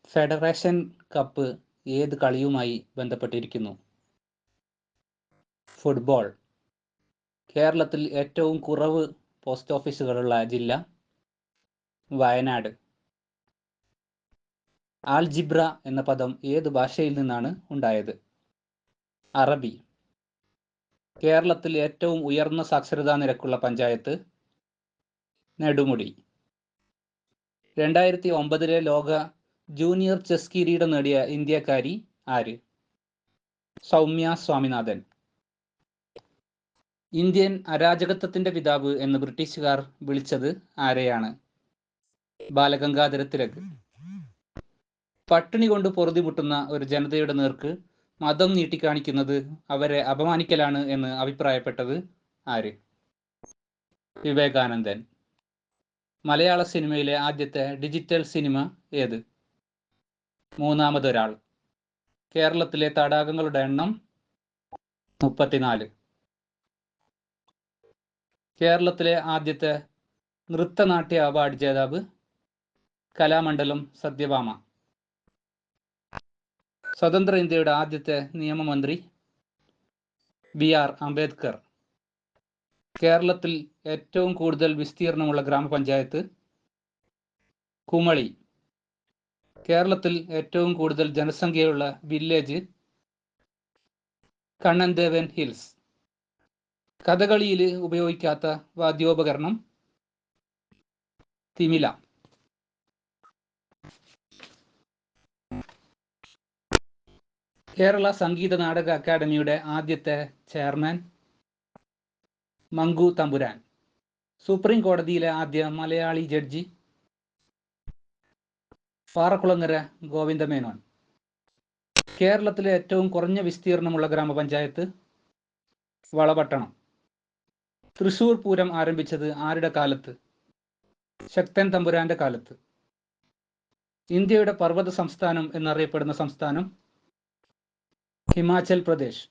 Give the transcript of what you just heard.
Federation cup ഏത് കളിയുമായി ബന്ധപ്പെട്ടിരിക്കുന്നു? Football. കേരളത്തിൽ ഏറ്റവും കുറവ് പോസ്റ്റ് ഓഫീസുകളുള്ള ജില്ല? വയനാട്. ആൾജിബ്ര എന്ന പദം ഏത് ഭാഷയിൽ നിന്നാണ് ഉണ്ടായത്? അറബി. കേരളത്തിൽ ഏറ്റവും ഉയർന്ന സാക്ഷരതാ നിരക്കുള്ള പഞ്ചായത്ത്? നെടുമുടി. 2009 ലോക ജൂനിയർ ചെസ് കിരീടം നേടിയ ഇന്ത്യക്കാരി ആര്? സൗമ്യ സ്വാമിനാഥൻ. ഇന്ത്യൻ അരാജകത്വത്തിന്റെ പിതാവ് എന്ന് ബ്രിട്ടീഷുകാർ വിളിച്ചത് ആരെയാണ്? ബാലഗംഗാധര തിലക്. പട്ടിണി കൊണ്ട് പൊറുതിമുട്ടുന്ന ഒരു ജനതയുടെ നേർക്ക് മതം നീട്ടിക്കാണിക്കുന്നത് അവരെ അപമാനിക്കലാണ് എന്ന് അഭിപ്രായപ്പെട്ടത് ആര്? വിവേകാനന്ദൻ. മലയാള സിനിമയിലെ ആദ്യത്തെ ഡിജിറ്റൽ സിനിമ ഏത്? മൂന്നാമതൊരാൾ. കേരളത്തിലെ തടാകങ്ങളുടെ എണ്ണം 34. കേരളത്തിലെ ആദ്യത്തെ നൃത്തനാട്യ അവാർഡ് ജേതാവ്? കലാമണ്ഡലം സത്യഭാമ. സ്വതന്ത്ര ഇന്ത്യയുടെ ആദ്യത്തെ നിയമമന്ത്രി? BR അംബേദ്കർ. കേരളത്തിൽ ഏറ്റവും കൂടുതൽ വിസ്തീർണമുള്ള ഗ്രാമപഞ്ചായത്ത്? കുമളി. കേരളത്തിൽ ഏറ്റവും കൂടുതൽ ജനസംഖ്യയുള്ള വില്ലേജ്? കണ്ണൻദേവൻ ഹിൽസ്. കഥകളിയിൽ ഉപയോഗിക്കാത്ത വാദ്യോപകരണം? തിമില. കേരള സംഗീത നാടക അക്കാദമിയുടെ ആദ്യത്തെ ചെയർമാൻ? മങ്കു തമ്പുരാൻ. സുപ്രീം കോടതിയിലെ ആദ്യ മലയാളി ജഡ്ജി? പാറക്കുളങ്ങര ഗോവിന്ദമേനോൻ. കേരളത്തിലെ ഏറ്റവും കുറഞ്ഞ വിസ്തീർണമുള്ള ഗ്രാമപഞ്ചായത്ത്? വളപട്ടണം. തൃശൂർ പൂരം ആരംഭിച്ചത് ആരുടെ കാലത്ത്? ശക്തൻ തമ്പുരാന്റെ കാലത്ത്. ഇന്ത്യയുടെ പർവ്വത സംസ്ഥാനം എന്നറിയപ്പെടുന്ന സംസ്ഥാനം? ഹിമാചൽ പ്രദേശ്.